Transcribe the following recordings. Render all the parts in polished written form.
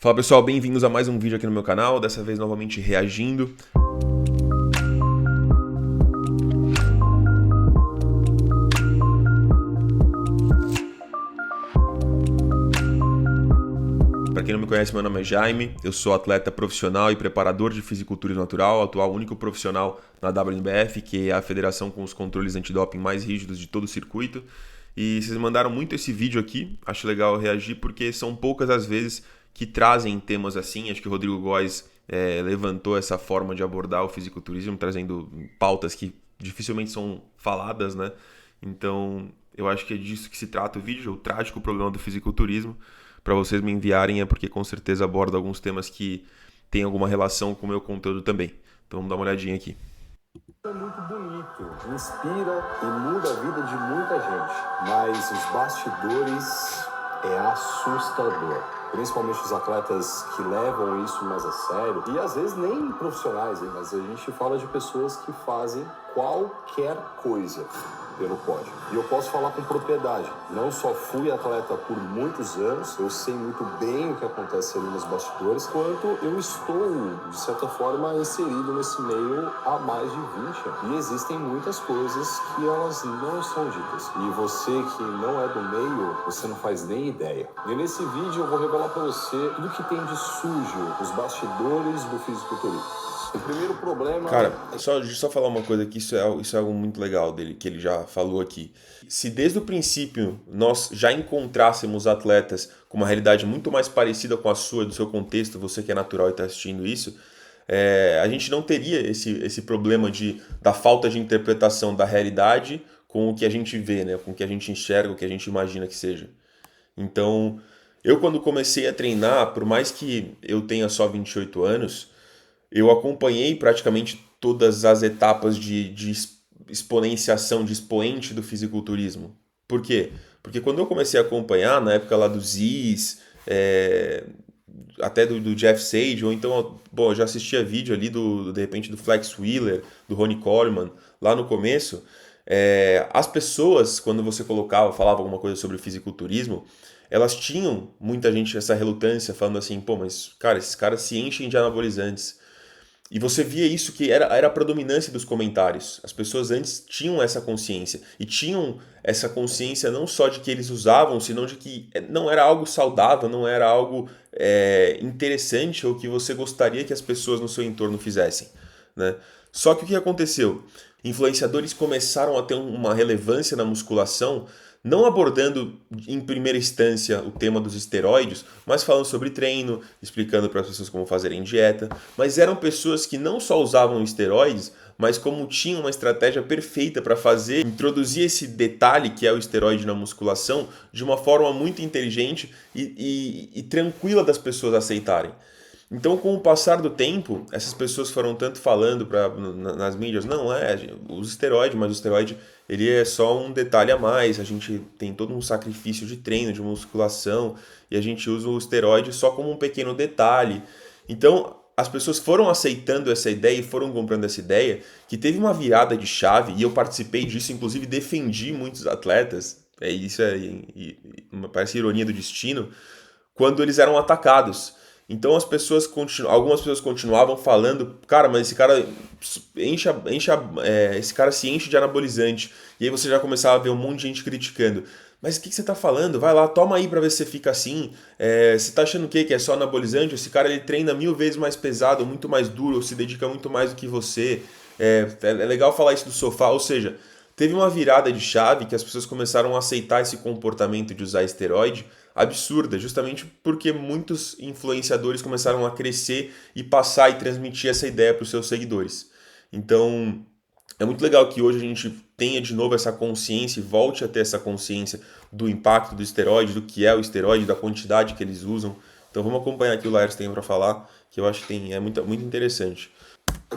Fala pessoal, bem-vindos a mais um vídeo aqui no meu canal, dessa vez novamente reagindo. Para quem não me conhece, meu nome é Jaime, eu sou atleta profissional e preparador de fisiculturismo natural, atual único profissional na WNBF, que é a federação com os controles antidoping mais rígidos de todo o circuito. E vocês mandaram muito esse vídeo aqui, acho legal reagir porque são poucas as vezes que trazem temas assim. Acho que o Rodrigo Góes levantou essa forma de abordar o fisiculturismo, trazendo pautas que dificilmente são faladas, né? Então, eu acho que é disso que se trata o vídeo, o trágico problema do fisiculturismo. Para vocês me enviarem é porque com certeza aborda alguns temas que têm alguma relação com o meu conteúdo também. Então vamos dar uma olhadinha aqui. É muito bonito, inspira e muda a vida de muita gente, mas os bastidores é assustador. Principalmente os atletas que levam isso mais a sério, e às vezes nem profissionais, mas a gente fala de pessoas que fazem qualquer coisa pelo pódio. E eu posso falar com propriedade, não só fui atleta por muitos anos, eu sei muito bem o que acontece ali nos bastidores, quanto eu estou, de certa forma, inserido nesse meio há mais de 20 anos. E existem muitas coisas que elas não são ditas. E você que não é do meio, você não faz nem ideia. E nesse vídeo eu vou revelar para você tudo que tem de sujo, os bastidores do fisiculturismo. O primeiro problema... Cara, deixa eu só falar uma coisa aqui, isso é algo muito legal dele, que ele já falou aqui. Se desde o princípio nós já encontrássemos atletas com uma realidade muito mais parecida com a sua, do seu contexto, você que é natural e está assistindo isso, a gente não teria esse problema da falta de interpretação da realidade com o que a gente vê, né? Com o que a gente enxerga, o que a gente imagina que seja. Então, eu quando comecei a treinar, por mais que eu tenha só 28 anos... eu acompanhei praticamente todas as etapas de exponenciação, de expoente do fisiculturismo. Por quê? Porque quando eu comecei a acompanhar, na época lá do Ziz, até do Jeff Sage, ou então, bom, eu já assistia vídeo ali de repente do Flex Wheeler, do Ronnie Coleman, lá no começo, as pessoas, quando você falava alguma coisa sobre o fisiculturismo, elas tinham, muita gente, essa relutância, falando assim, pô, mas, cara, esses caras se enchem de anabolizantes. E você via isso que era a predominância dos comentários. As pessoas antes tinham essa consciência. E tinham essa consciência não só de que eles usavam, senão de que não era algo saudável, não era algo interessante ou que você gostaria que as pessoas no seu entorno fizessem, né? Só que o que aconteceu? Influenciadores começaram a ter uma relevância na musculação, não abordando em primeira instância o tema dos esteroides, mas falando sobre treino, explicando para as pessoas como fazerem dieta. Mas eram pessoas que não só usavam esteroides, mas como tinham uma estratégia perfeita para introduzir esse detalhe que é o esteroide na musculação de uma forma muito inteligente e tranquila das pessoas aceitarem. Então, com o passar do tempo, essas pessoas foram tanto falando nas mídias, não usa esteroide, mas o esteroide ele é só um detalhe a mais, a gente tem todo um sacrifício de treino, de musculação, e a gente usa o esteroide só como um pequeno detalhe. Então, as pessoas foram aceitando essa ideia e foram comprando essa ideia, que teve uma virada de chave, e eu participei disso, inclusive defendi muitos atletas, parece ironia do destino, quando eles eram atacados. Então algumas pessoas continuavam falando, cara, mas esse cara esse cara se enche de anabolizante. E aí você já começava a ver um monte de gente criticando. Mas o que você tá falando? Vai lá, toma aí pra ver se você fica assim. Você tá achando o quê? Que é só anabolizante? Esse cara ele treina 1000 vezes mais pesado, muito mais duro, se dedica muito mais do que você. É legal falar isso do sofá, ou seja, teve uma virada de chave que as pessoas começaram a aceitar esse comportamento de usar esteroide absurda, justamente porque muitos influenciadores começaram a crescer e passar e transmitir essa ideia para os seus seguidores. Então, é muito legal que hoje a gente tenha de novo essa consciência e volte a ter essa consciência do impacto do esteroide, do que é o esteroide, da quantidade que eles usam. Então vamos acompanhar aqui o Laércio tem para falar, que eu acho que é muito, muito interessante.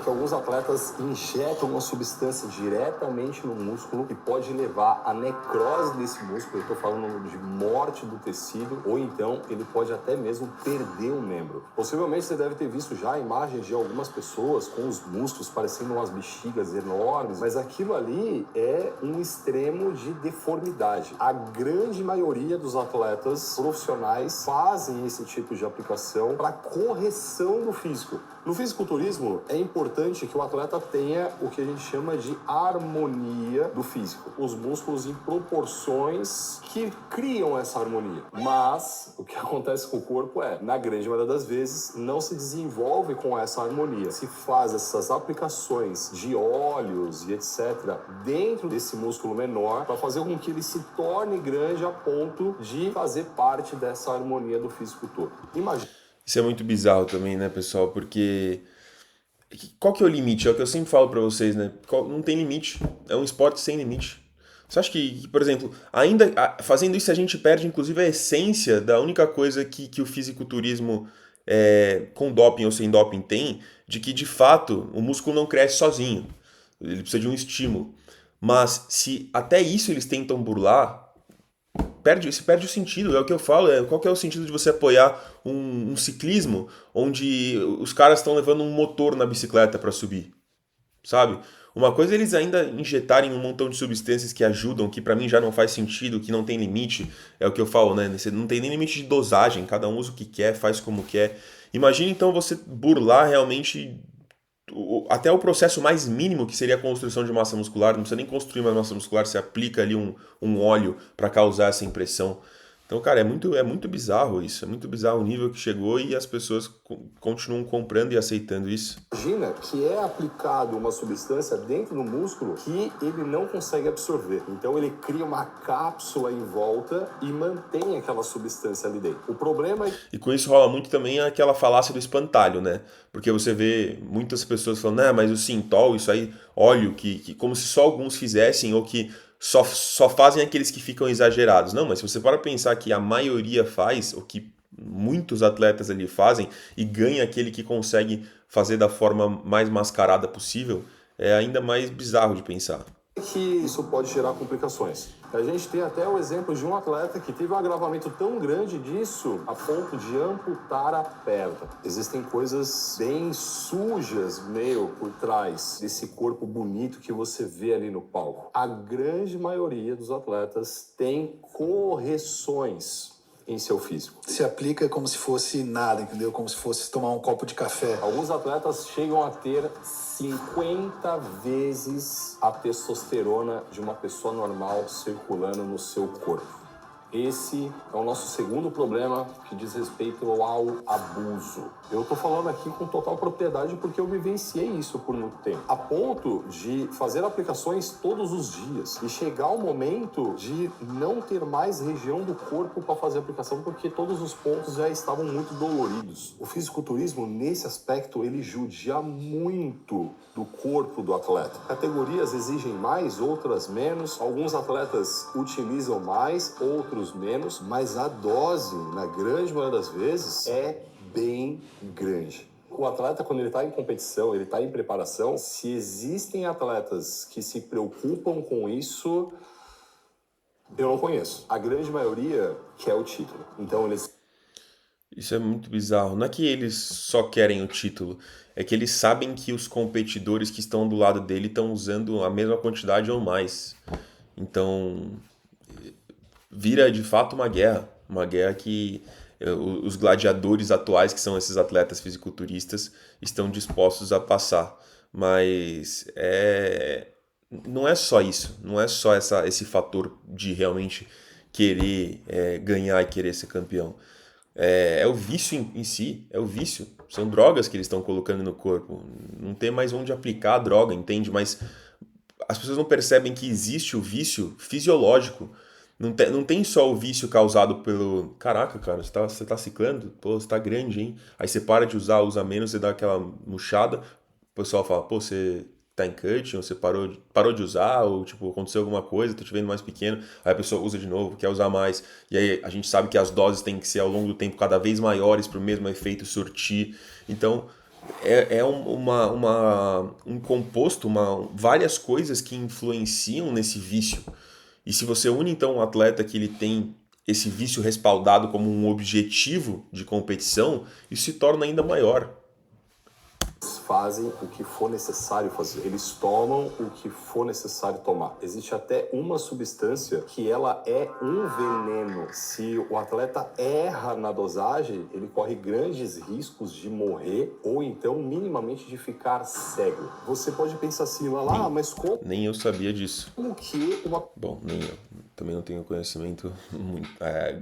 que alguns atletas injetam uma substância diretamente no músculo que pode levar à necrose desse músculo. Eu estou falando de morte do tecido, ou então ele pode até mesmo perder um membro. Possivelmente você deve ter visto já imagens de algumas pessoas com os músculos parecendo umas bexigas enormes, mas aquilo ali é um extremo de deformidade. A grande maioria dos atletas profissionais fazem esse tipo de aplicação para correção do físico. No fisiculturismo, é importante que o atleta tenha o que a gente chama de harmonia do físico. Os músculos em proporções que criam essa harmonia. Mas, o que acontece com o corpo é, na grande maioria das vezes, não se desenvolve com essa harmonia. Se faz essas aplicações de óleos e etc. dentro desse músculo menor para fazer com que ele se torne grande a ponto de fazer parte dessa harmonia do físico todo. Imagina. Isso é muito bizarro também, né, pessoal? Porque qual que é o limite? É o que eu sempre falo pra vocês, né? Não tem limite. É um esporte sem limite. Você acha que, por exemplo, ainda fazendo isso a gente perde inclusive a essência da única coisa que o fisiculturismo com doping ou sem doping tem, de que de fato o músculo não cresce sozinho. Ele precisa de um estímulo. Mas se até isso eles tentam burlar, se perde o sentido, é o que eu falo, qual que é o sentido de você apoiar um ciclismo onde os caras estão levando um motor na bicicleta para subir, sabe? Uma coisa é eles ainda injetarem um montão de substâncias que ajudam, que para mim já não faz sentido, que não tem limite, é o que eu falo, né? Você não tem nem limite de dosagem, cada um usa o que quer, faz como quer. Imagina então você burlar realmente até o processo mais mínimo, que seria a construção de massa muscular. Não precisa nem construir uma massa muscular, você aplica ali um óleo para causar essa impressão. Então, cara, é muito bizarro isso. É muito bizarro o nível que chegou e as pessoas continuam comprando e aceitando isso. Imagina que é aplicado uma substância dentro do músculo que ele não consegue absorver. Então ele cria uma cápsula em volta e mantém aquela substância ali dentro. O problema é... E com isso rola muito também aquela falácia do espantalho, né? Porque você vê muitas pessoas falando, mas o Synthol, isso aí, óleo, que como se só alguns fizessem ou que só fazem aqueles que ficam exagerados. Não, mas se você para pensar que a maioria faz, o que muitos atletas ali fazem, e ganha aquele que consegue fazer da forma mais mascarada possível, é ainda mais bizarro de pensar. Que isso pode gerar complicações. A gente tem até o exemplo de um atleta que teve um agravamento tão grande disso a ponto de amputar a perna. Existem coisas bem sujas, por trás desse corpo bonito que você vê ali no palco. A grande maioria dos atletas tem correções em seu físico. Se aplica como se fosse nada, entendeu? Como se fosse tomar um copo de café. Alguns atletas chegam a ter 50 vezes a testosterona de uma pessoa normal circulando no seu corpo. Esse é o nosso segundo problema que diz respeito ao abuso. Eu estou falando aqui com total propriedade porque eu vivenciei isso por muito tempo. A ponto de fazer aplicações todos os dias e chegar ao momento de não ter mais região do corpo para fazer aplicação porque todos os pontos já estavam muito doloridos. O fisiculturismo, nesse aspecto, ele judia muito do corpo do atleta. Categorias exigem mais, outras menos. Alguns atletas utilizam mais, outros menos, mas a dose, na grande maioria das vezes, é bem grande. O atleta, quando ele está em competição, ele está em preparação, se existem atletas que se preocupam com isso, eu não conheço. A grande maioria quer o título. Então eles... Isso é muito bizarro. Não é que eles só querem o título, é que eles sabem que os competidores que estão do lado dele estão usando a mesma quantidade ou mais. Então, vira de fato uma guerra que os gladiadores atuais, que são esses atletas fisiculturistas, estão dispostos a passar. Mas não é só isso, não é só esse fator de realmente querer ganhar e querer ser campeão. É o vício em si, é o vício. São drogas que eles estão colocando no corpo. Não tem mais onde aplicar a droga, entende? Mas as pessoas não percebem que existe o vício fisiológico. Não tem só o vício causado pelo... Caraca, cara, você tá ciclando? Pô, você tá grande, hein? Aí você para de usar, usa menos, você dá aquela murchada. O pessoal fala, pô, você tá em cutting, ou você parou de usar, ou tipo, aconteceu alguma coisa, tô te vendo mais pequeno. Aí a pessoa usa de novo, quer usar mais. E aí a gente sabe que as doses têm que ser ao longo do tempo cada vez maiores para o mesmo efeito surtir. Então, Um composto, várias coisas que influenciam nesse vício. E se você une então um atleta que ele tem esse vício respaldado como um objetivo de competição, isso se torna ainda maior. Fazem o que for necessário fazer. Eles tomam o que for necessário tomar. Existe até uma substância que ela é um veneno. Se o atleta erra na dosagem, ele corre grandes riscos de morrer ou então minimamente de ficar cego. Você pode pensar assim, lá, mas como? Nem eu sabia disso. Como que uma... Bom, nem eu. Também não tenho conhecimento muito,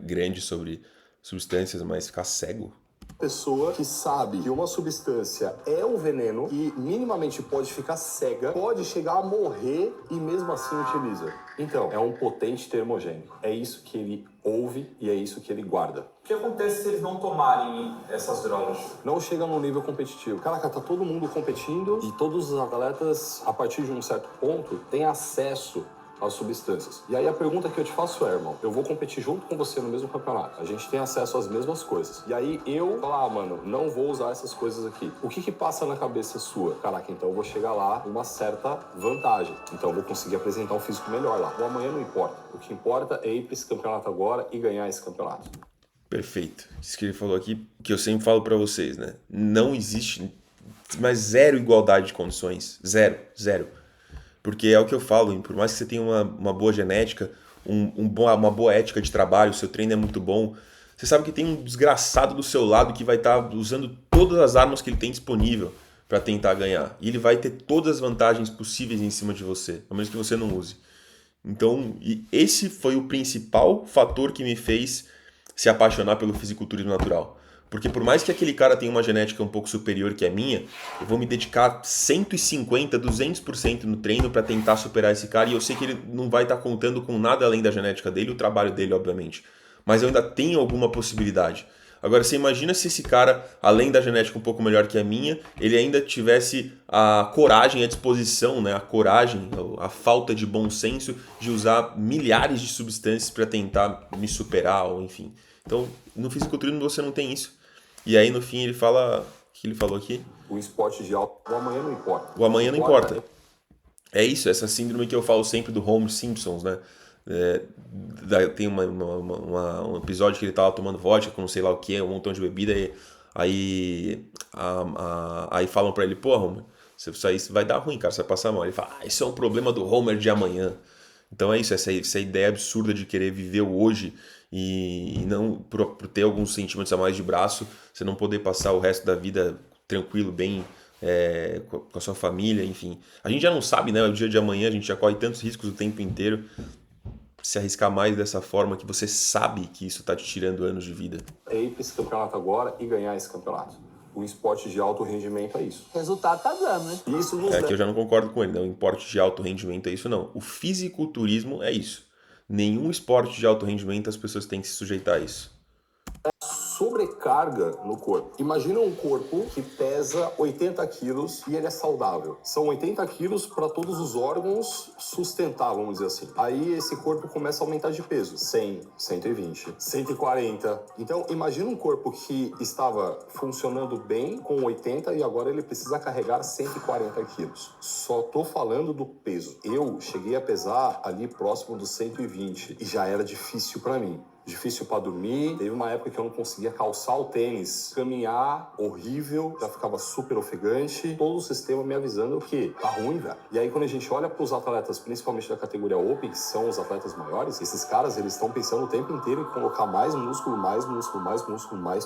grande sobre substâncias, mas ficar cego? pessoa que sabe que uma substância é um veneno e minimamente pode ficar cega, pode chegar a morrer e mesmo assim utiliza. Então, é um potente termogênico. É isso que ele ouve e é isso que ele guarda. O que acontece se eles não tomarem essas drogas? Não chega num nível competitivo. Caraca, tá todo mundo competindo e todos os atletas, a partir de um certo ponto, têm acesso às substâncias. E aí a pergunta que eu te faço é, irmão, eu vou competir junto com você no mesmo campeonato. A gente tem acesso às mesmas coisas. E aí eu falo, mano, não vou usar essas coisas aqui. O que passa na cabeça sua? Caraca, então eu vou chegar lá com uma certa vantagem. Então eu vou conseguir apresentar um físico melhor lá. O amanhã não importa. O que importa é ir para esse campeonato agora e ganhar esse campeonato. Perfeito. Isso que ele falou aqui, que eu sempre falo para vocês, né? Não existe, mas zero igualdade de condições. Zero. Porque é o que eu falo, por mais que você tenha uma boa genética, uma boa ética de trabalho, o seu treino é muito bom, você sabe que tem um desgraçado do seu lado que vai estar usando todas as armas que ele tem disponível para tentar ganhar. E ele vai ter todas as vantagens possíveis em cima de você, a menos que você não use. Então, esse foi o principal fator que me fez se apaixonar pelo fisiculturismo natural. Porque por mais que aquele cara tenha uma genética um pouco superior que a minha, eu vou me dedicar 150, 200% no treino para tentar superar esse cara, e eu sei que ele não vai estar contando com nada além da genética dele, o trabalho dele, obviamente. Mas eu ainda tenho alguma possibilidade. Agora, você imagina se esse cara, além da genética um pouco melhor que a minha, ele ainda tivesse a coragem, a disposição, né? A coragem, a falta de bom senso de usar milhares de substâncias para tentar me superar, ou enfim. Então, no fisiculturismo você não tem isso. E aí, no fim, ele fala... O que ele falou aqui? O esporte de alto, o amanhã não importa. O amanhã não importa. É isso, essa síndrome que eu falo sempre do Homer Simpsons, né? Tem um episódio que ele tava tomando vodka com não sei lá o que, um montão de bebida, e aí falam pra ele, pô, Homer, isso aí vai dar ruim, cara, você vai passar mal. Ele fala, isso é um problema do Homer de amanhã. Então é isso, essa ideia absurda de querer viver o hoje e não por ter alguns sentimentos a mais de braço, você não poder passar o resto da vida tranquilo, bem, com a sua família, enfim. A gente já não sabe, né, o dia de amanhã, a gente já corre tantos riscos o tempo inteiro. Se arriscar mais dessa forma que você sabe que isso está te tirando anos de vida. É ir para esse campeonato agora e ganhar esse campeonato. O esporte de alto rendimento é isso. O resultado tá dando, né? Isso nos que eu já não concordo com ele, não. O esporte de alto rendimento é isso, não. O fisiculturismo é isso. Nenhum esporte de alto rendimento as pessoas têm que se sujeitar a isso. Sobrecarga no corpo. Imagina um corpo que pesa 80 quilos e ele é saudável. São 80 quilos para todos os órgãos sustentar, vamos dizer assim. Aí esse corpo começa a aumentar de peso. 100, 120, 140. Então imagina um corpo que estava funcionando bem com 80 e agora ele precisa carregar 140 quilos. Só tô falando do peso. Eu cheguei a pesar ali próximo dos 120 e já era difícil para mim. Difícil para dormir, teve uma época que eu não conseguia calçar o tênis, caminhar, horrível, já ficava super ofegante, todo o sistema me avisando que tá ruim, velho. E aí quando a gente olha para os atletas, principalmente da categoria Open, que são os atletas maiores, esses caras, eles estão pensando o tempo inteiro em colocar mais músculo, mais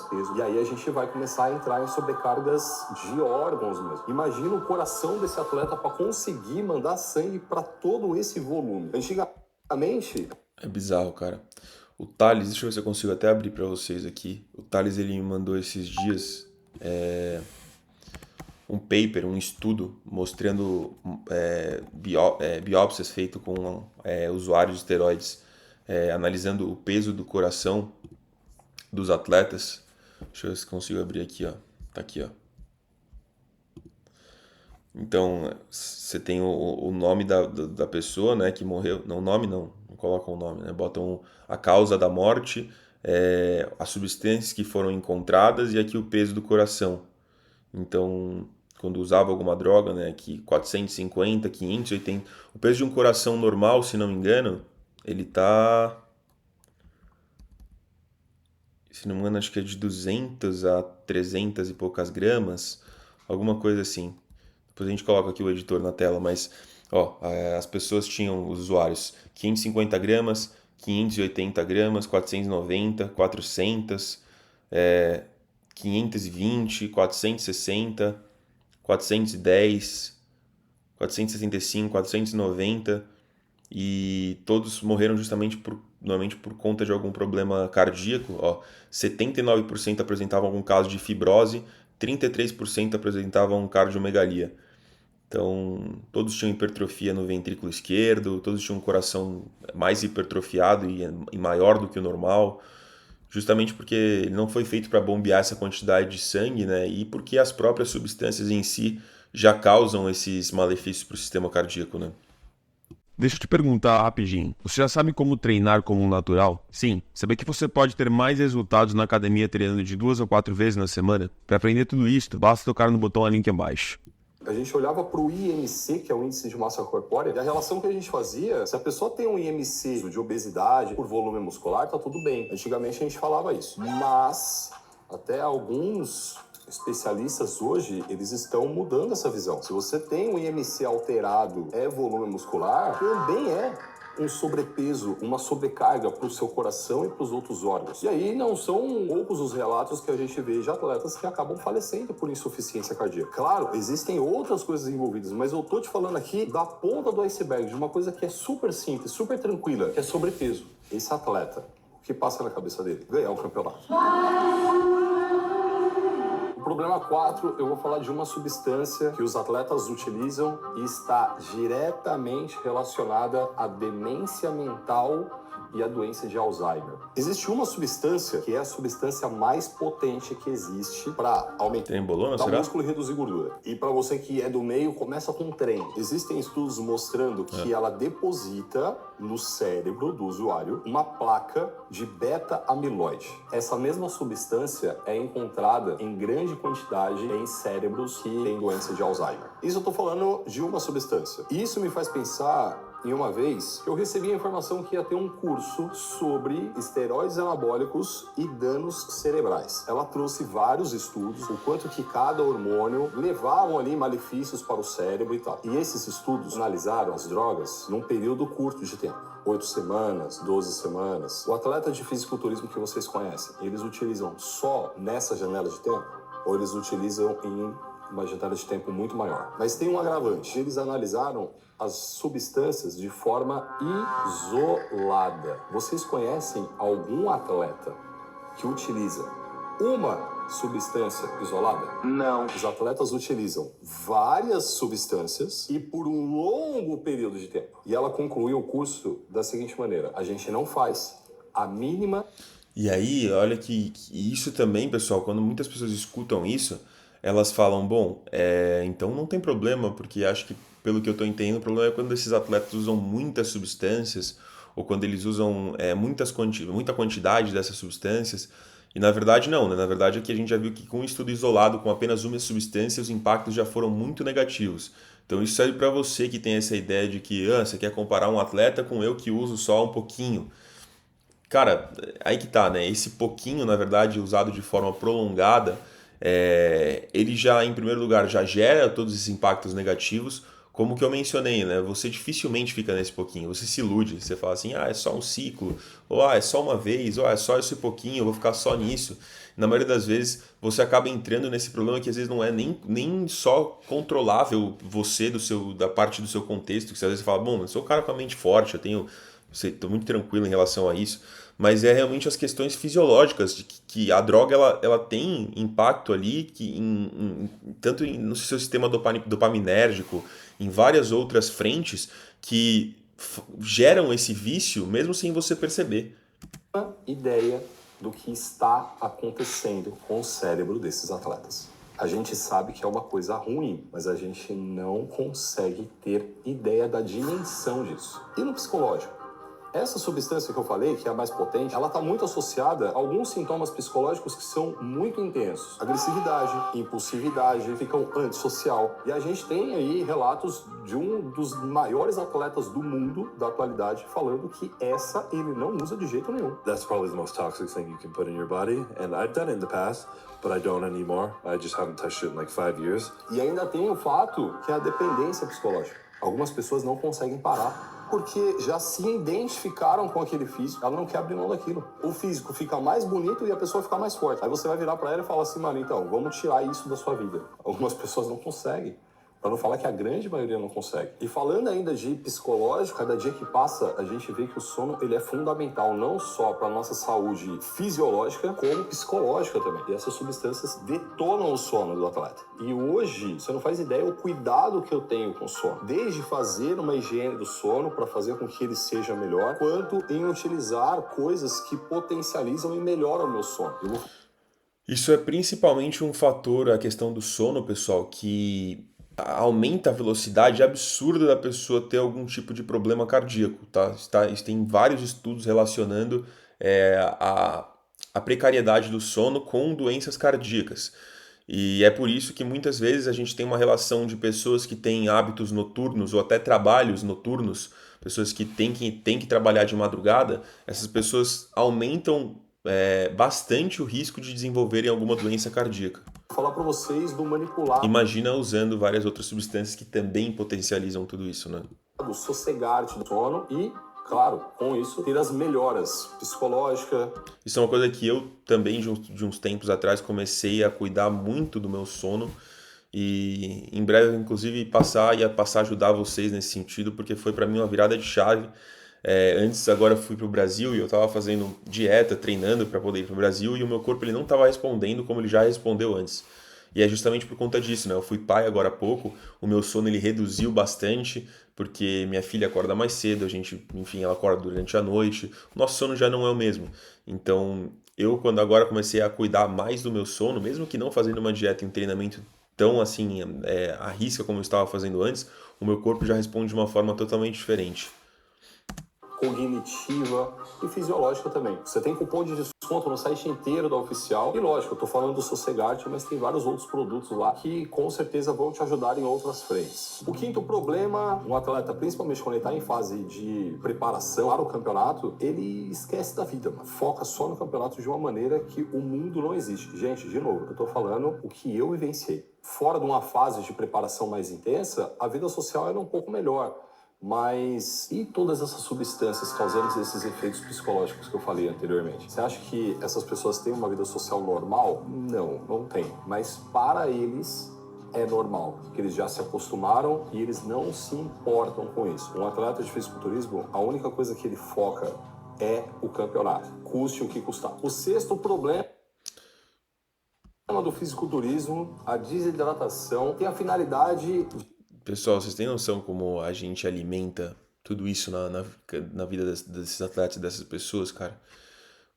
peso. E aí a gente vai começar a entrar em sobrecargas de órgãos mesmo. Imagina o coração desse atleta para conseguir mandar sangue para todo esse volume. Antigamente... É bizarro, cara. O Thales, deixa eu ver se eu consigo até abrir para vocês aqui. O Thales, ele me mandou esses dias um paper, um estudo mostrando biópsias feitas com usuários de esteroides, analisando o peso do coração dos atletas. Deixa eu ver se consigo abrir aqui, ó. Tá aqui, ó. Então, você tem o nome da pessoa, né, que morreu. Não, nome não colocam o nome, né? Botam a causa da morte, as substâncias que foram encontradas e aqui o peso do coração. Então, quando usava alguma droga, né, que 450, 580, o peso de um coração normal, se não me engano, ele tá, se não me engano, acho que é de 200 a 300 e poucas gramas, alguma coisa assim. Depois a gente coloca aqui o editor na tela, mas ó, as pessoas tinham, os usuários, 550 gramas, 580 gramas, 490, 400, 520, 460, 410, 465, 490 e todos morreram justamente normalmente por conta de algum problema cardíaco. Ó, 79% apresentavam algum caso de fibrose, 33% apresentavam cardiomegalia. Então, todos tinham hipertrofia no ventrículo esquerdo, todos tinham um coração mais hipertrofiado e maior do que o normal, justamente porque ele não foi feito para bombear essa quantidade de sangue, né? E porque as próprias substâncias em si já causam esses malefícios para o sistema cardíaco, né? Deixa eu te perguntar rapidinho. Você já sabe como treinar como um natural? Sim. Saber que você pode ter mais resultados na academia treinando de 2 ou 4 vezes na semana? Para aprender tudo isso, basta tocar no botão ali abaixo. A gente olhava para o IMC, que é o índice de massa corpórea, e a relação que a gente fazia, se a pessoa tem um IMC de obesidade por volume muscular, tá tudo bem. Antigamente a gente falava isso. Mas até alguns especialistas hoje, eles estão mudando essa visão. Se você tem um IMC alterado, é volume muscular, também é um sobrepeso, uma sobrecarga para o seu coração e para os outros órgãos. E aí não são poucos os relatos que a gente vê de atletas que acabam falecendo por insuficiência cardíaca. Claro, existem outras coisas envolvidas, mas eu tô te falando aqui da ponta do iceberg, de uma coisa que é super simples, super tranquila, que é sobrepeso. Esse atleta, o que passa na cabeça dele? Ganhar o campeonato. Problema 4, eu vou falar de uma substância que os atletas utilizam e está diretamente relacionada à demência mental e à doença de Alzheimer. Existe uma substância que é a substância mais potente que existe para aumentar o músculo e reduzir gordura. E para você que é do meio, começa com treino. Existem estudos mostrando que ela deposita no cérebro do usuário uma placa de beta-amiloide. Essa mesma substância é encontrada em grande quantidade em cérebros que têm doença de Alzheimer. Isso eu tô falando de uma substância. Isso me faz pensar em uma vez eu recebi a informação que ia ter um curso sobre esteroides anabólicos e danos cerebrais. Ela trouxe vários estudos, o quanto que cada hormônio levavam ali malefícios para o cérebro e tal. E esses estudos analisaram as drogas num período curto de tempo. 8 semanas, 12 semanas. O atleta de fisiculturismo que vocês conhecem, eles utilizam só nessa janela de tempo? Ou eles utilizam em uma janela de tempo muito maior? Mas tem um agravante. Eles analisaram as substâncias de forma isolada. Vocês conhecem algum atleta que utiliza uma substância isolada? Não. Os atletas utilizam várias substâncias e por um longo período de tempo. E ela concluiu o curso da seguinte maneira: a gente não faz a mínima... E aí, olha que isso também, pessoal, quando muitas pessoas escutam isso, elas falam, bom, então não tem problema, porque acho que, pelo que eu estou entendendo, o problema é quando esses atletas usam muitas substâncias, ou quando eles usam muita quantidade dessas substâncias, e na verdade não, né? Na verdade aqui a gente já viu que com um estudo isolado, com apenas uma substância, os impactos já foram muito negativos. Então isso serve para você que tem essa ideia de que você quer comparar um atleta com eu que uso só um pouquinho. Cara, aí que tá, né? Esse pouquinho, na verdade, usado de forma prolongada, ele já, em primeiro lugar, já gera todos esses impactos negativos, como que eu mencionei, né? Você dificilmente fica nesse pouquinho, você se ilude, você fala assim, é só um ciclo, ou é só uma vez, ou é só esse pouquinho, eu vou ficar só nisso. Na maioria das vezes, você acaba entrando nesse problema que às vezes não é nem só controlável você, da parte do seu contexto, que você às vezes fala, bom, eu sou um cara com a mente forte, estou muito tranquilo em relação a isso, mas é realmente as questões fisiológicas de que a droga ela tem impacto ali tanto no seu sistema dopaminérgico, em várias outras frentes que geram esse vício mesmo sem você perceber. Uma ideia do que está acontecendo com o cérebro desses atletas. A gente sabe que é uma coisa ruim, mas a gente não consegue ter ideia da dimensão disso. E no psicológico? Essa substância que eu falei, que é a mais potente, ela está muito associada a alguns sintomas psicológicos que são muito intensos. Agressividade, impulsividade, ficam antissocial. E a gente tem aí relatos de um dos maiores atletas do mundo da atualidade falando que essa ele não usa de jeito nenhum. That's probably the most toxic thing you can put in your body, and I've done it in the past, but I don't anymore. I just haven't touched it in like 5 years. E ainda tem o fato que é a dependência psicológica. Algumas pessoas não conseguem parar porque já se identificaram com aquele físico, ela não quer abrir mão daquilo. O físico fica mais bonito e a pessoa fica mais forte. Aí você vai virar pra ela e falar assim, mano, então, vamos tirar isso da sua vida. Algumas pessoas não conseguem. Para não falar que a grande maioria não consegue. E falando ainda de psicológico, cada dia que passa, a gente vê que o sono ele é fundamental não só para a nossa saúde fisiológica, como psicológica também. E essas substâncias detonam o sono do atleta. E hoje, você não faz ideia o cuidado que eu tenho com o sono. Desde fazer uma higiene do sono para fazer com que ele seja melhor, quanto em utilizar coisas que potencializam e melhoram o meu sono. Isso é principalmente um fator, a questão do sono, pessoal, que aumenta a velocidade absurda da pessoa ter algum tipo de problema cardíaco, tá? Tem vários estudos relacionando a precariedade do sono com doenças cardíacas. E é por isso que muitas vezes a gente tem uma relação de pessoas que têm hábitos noturnos ou até trabalhos noturnos, pessoas que têm que trabalhar de madrugada, essas pessoas aumentam bastante o risco de desenvolverem alguma doença cardíaca. Vou falar para vocês do manipular. Imagina usando várias outras substâncias que também potencializam tudo isso, né? Do sossegar-te do sono e, claro, com isso, ter as melhoras psicológicas. Isso é uma coisa que eu também, de uns tempos atrás, comecei a cuidar muito do meu sono e em breve, inclusive, passar a ajudar vocês nesse sentido, porque foi para mim uma virada de chave. Antes, agora eu fui para o Brasil e eu estava fazendo dieta, treinando para poder ir para o Brasil e o meu corpo ele não estava respondendo como ele já respondeu antes. E é justamente por conta disso, né? Eu fui pai agora há pouco, o meu sono ele reduziu bastante, porque minha filha acorda mais cedo, ela acorda durante a noite, o nosso sono já não é o mesmo. Então, eu quando agora comecei a cuidar mais do meu sono, mesmo que não fazendo uma dieta e um treinamento tão assim, à risca como eu estava fazendo antes, o meu corpo já responde de uma forma totalmente diferente. Cognitiva e fisiológica também. Você tem cupom de desconto no site inteiro da Oficial. E lógico, eu tô falando do Sossegarte, mas tem vários outros produtos lá que com certeza vão te ajudar em outras frentes. O quinto problema, um atleta, principalmente quando ele tá em fase de preparação para o campeonato, ele esquece da vida, mano. Foca só no campeonato de uma maneira que o mundo não existe. Gente, de novo, eu tô falando o que eu vivenciei. Fora de uma fase de preparação mais intensa, a vida social era um pouco melhor. Mas e todas essas substâncias causando esses efeitos psicológicos que eu falei anteriormente? Você acha que essas pessoas têm uma vida social normal? Não, não tem. Mas para eles é normal, porque eles já se acostumaram e eles não se importam com isso. Um atleta de fisiculturismo, a única coisa que ele foca é o campeonato, custe o que custar. O sexto problema do fisiculturismo, a desidratação, tem a finalidade... Pessoal, vocês têm noção como a gente alimenta tudo isso na vida desses atletas, dessas pessoas, cara?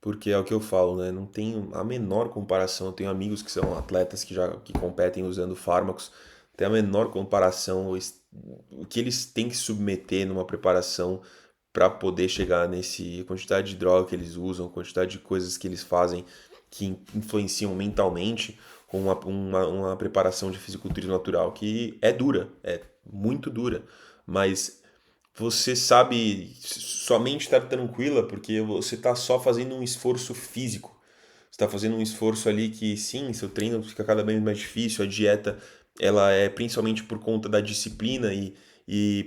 Porque é o que eu falo, né? Não tem a menor comparação. Eu tenho amigos que são atletas que competem usando fármacos. Tem a menor comparação o que eles têm que submeter numa preparação para poder chegar nesse quantidade de droga que eles usam, quantidade de coisas que eles fazem que influenciam mentalmente com uma preparação de fisiculturismo natural que é dura, é muito dura, mas você sabe, sua mente está tranquila porque você está só fazendo um esforço físico, você está fazendo um esforço ali que sim, seu treino fica cada vez mais difícil, a dieta ela é principalmente por conta da disciplina e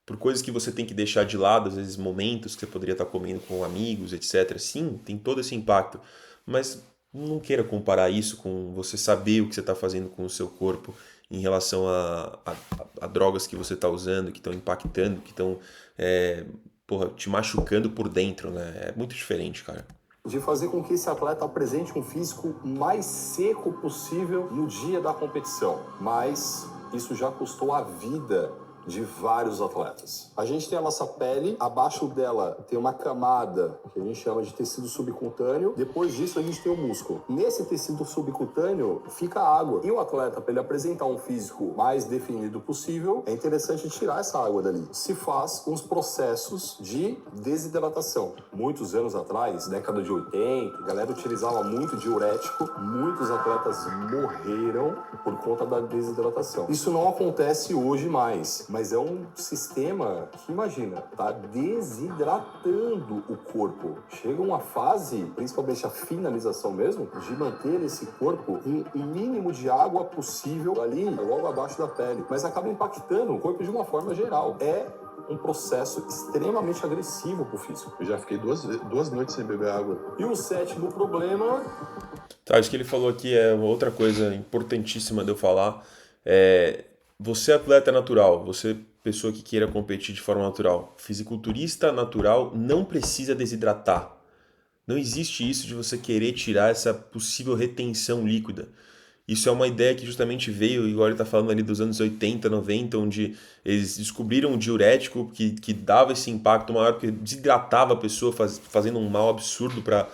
por coisas que você tem que deixar de lado, às vezes momentos que você poderia estar comendo com amigos, etc. Sim, tem todo esse impacto, mas não queira comparar isso com você saber o que você está fazendo com o seu corpo em relação a drogas que você está usando, que estão impactando, que estão te machucando por dentro, né? É muito diferente, cara. De fazer com que esse atleta apresente um físico mais seco possível no dia da competição. Mas isso já custou a vida de vários atletas. A gente tem a nossa pele, abaixo dela tem uma camada que a gente chama de tecido subcutâneo, depois disso a gente tem o músculo. Nesse tecido subcutâneo fica a água. E o atleta, para ele apresentar um físico mais definido possível, é interessante tirar essa água dali. Se faz uns processos de desidratação. Muitos anos atrás, década de 80, a galera utilizava muito diurético, muitos atletas morreram por conta da desidratação. Isso não acontece hoje mais, mas é um sistema que, imagina, tá desidratando o corpo. Chega uma fase, principalmente a finalização mesmo, de manter esse corpo com o mínimo de água possível ali, logo abaixo da pele, mas acaba impactando o corpo de uma forma geral. É um processo extremamente agressivo pro físico. Eu já fiquei duas noites sem beber água. E o sétimo problema... Tá, acho que ele falou aqui é outra coisa importantíssima de eu falar. Você atleta natural, você pessoa que queira competir de forma natural, fisiculturista natural não precisa desidratar. Não existe isso de você querer tirar essa possível retenção líquida. Isso é uma ideia que justamente veio, igual ele está falando ali dos anos 80, 90, onde eles descobriram o diurético que dava esse impacto maior, porque desidratava a pessoa, fazendo um mal absurdo para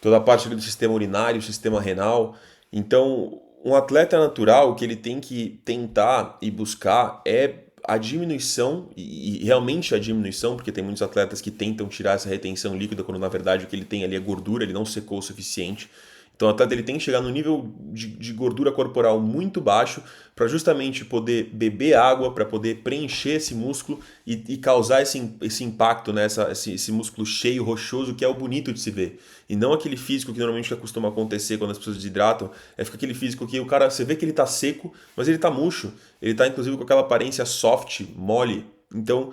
toda a parte do sistema urinário, sistema renal. Então, um atleta natural, o que ele tem que tentar e buscar é a diminuição, e realmente a diminuição, porque tem muitos atletas que tentam tirar essa retenção líquida, quando na verdade o que ele tem ali é gordura, ele não secou o suficiente. Então o atleta ele tem que chegar no nível de gordura corporal muito baixo para justamente poder beber água, para poder preencher esse músculo e causar esse impacto, né? esse músculo cheio, rochoso, que é o bonito de se ver. E não aquele físico que normalmente costuma acontecer quando as pessoas desidratam, fica aquele físico que o cara, você vê que ele tá seco, mas ele tá murcho, ele tá inclusive com aquela aparência soft, mole. Então,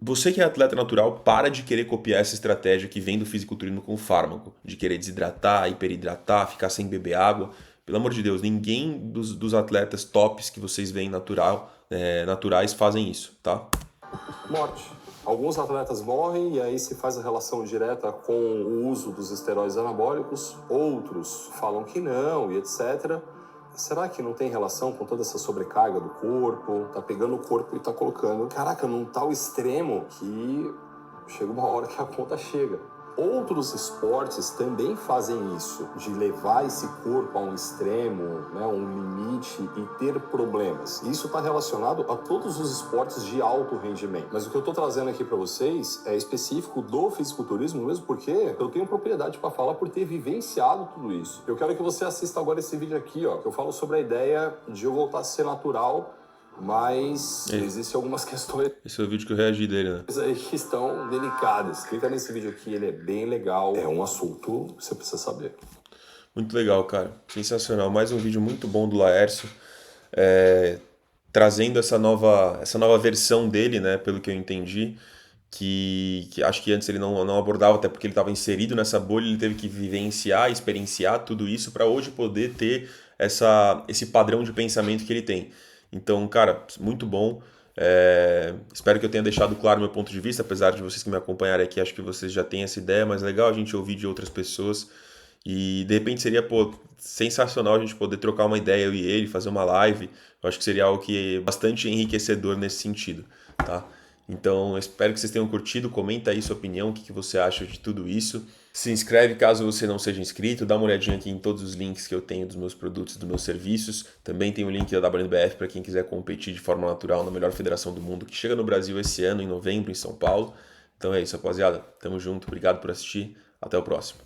você que é atleta natural, para de querer copiar essa estratégia que vem do fisiculturismo com fármaco, de querer desidratar, hiperidratar, ficar sem beber água. Pelo amor de Deus, ninguém dos atletas tops que vocês veem naturais fazem isso, tá? Morte. Alguns atletas morrem e aí se faz a relação direta com o uso dos esteroides anabólicos, outros falam que não e etc. Será que não tem relação com toda essa sobrecarga do corpo? Tá pegando o corpo e tá colocando, caraca, num tal extremo que chega uma hora que a conta chega. Outros esportes também fazem isso, de levar esse corpo a um extremo, né, um limite e ter problemas. Isso está relacionado a todos os esportes de alto rendimento. Mas o que eu estou trazendo aqui para vocês é específico do fisiculturismo, mesmo porque eu tenho propriedade para falar por ter vivenciado tudo isso. Eu quero que você assista agora esse vídeo aqui, ó, que eu falo sobre a ideia de eu voltar a ser natural, mas existem algumas questões. Esse é o vídeo que eu reagi dele, né? Aí que estão delicadas. Clica nesse vídeo aqui, ele é bem legal. É um assunto que você precisa saber. Muito legal, cara. Sensacional. Mais um vídeo muito bom do Laércio. Trazendo essa nova versão dele, né? Pelo que eu entendi. Que acho que antes ele não abordava, até porque ele estava inserido nessa bolha, ele teve que vivenciar, experienciar tudo isso para hoje poder ter esse padrão de pensamento que ele tem. Então, cara, muito bom. Espero que eu tenha deixado claro o meu ponto de vista, apesar de vocês que me acompanharem aqui, acho que vocês já têm essa ideia, mas é legal a gente ouvir de outras pessoas. E de repente seria sensacional a gente poder trocar uma ideia, eu e ele, fazer uma live. Eu acho que seria algo que é bastante enriquecedor nesse sentido, tá? Então, eu espero que vocês tenham curtido. Comenta aí sua opinião, o que você acha de tudo isso. Se inscreve caso você não seja inscrito. Dá uma olhadinha aqui em todos os links que eu tenho dos meus produtos, dos meus serviços. Também tem o link da WNBF para quem quiser competir de forma natural na melhor federação do mundo, que chega no Brasil esse ano, em novembro, em São Paulo. Então é isso, rapaziada. Tamo junto. Obrigado por assistir. Até o próximo.